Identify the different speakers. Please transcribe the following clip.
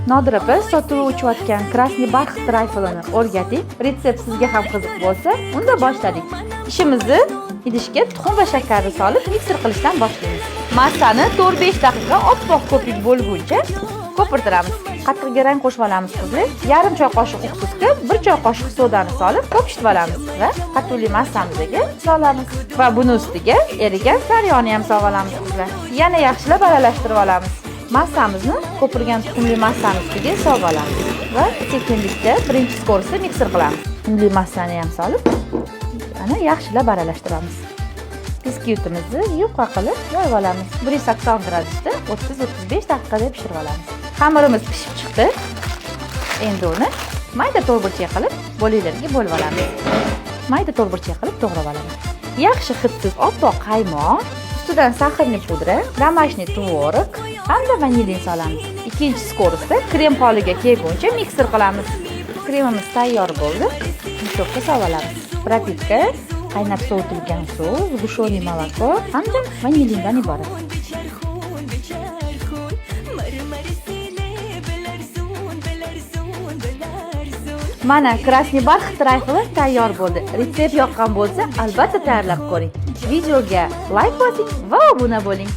Speaker 1: Nodir opa sotib o'chayotgan krasniy barxit trayfelini o'rgating. Retsept sizga ham qiziq bo'lsa, unda boshladik. Ishimizni idishga tuxum va shakarni solib mikser qilishdan boshlaymiz. Massani 4-5 daqiqa oppoq ko'pik bo'lguncha ko'pirtiramiz. Qatiqga rang qo'shib olamiz qizlar. Yarim choy qoshiq uksusga 1 choy qoshiq sodani solib ko'pishtirib olamiz va qatuli massamizga solamiz. Va buni ustiga erigan saryoni ham solib olamiz qizlar. Yana yaxshilab aralashtirib olamiz. Massamizni ko'pirgan tuxumli massani ustiga solib olamiz va sekinlikda birinchi skoroskda mikser qilamiz. Tuxumli massani ham solib, ana yaxshilab aralashtiramiz. Biskvitimizni yupqa qilib yoyib olamiz. 180 gradusda 30-35 daqiqada pishirib olamiz. Xamirimiz pishib chiqdi. Endi uni mayda to'g'richa qilib bo'laklarga bo'lib olamiz. Mayda to'g'richa qilib to'g'rab olamiz. Yaxshi hidsiz oppoq qaymoq, ustidan saxarli pudra, домашний tvorog hamda vanilin solamiz. Ikkinchi skoroskda krem holiga kelguncha mikser qilamiz. Kremimiz tayyor bo'ldi. Mikserga solib olamiz. Propitka, qaynab sovitilgan suv, zgusho'niy молоко hamda vanilindan iborat. Mana krasniy barxit trayfeli tayyor bo'ldi. Retsept yoqqan bo'lsa, albatta tayyorlab ko'ring. Videoga like bosing va obuna bo'ling.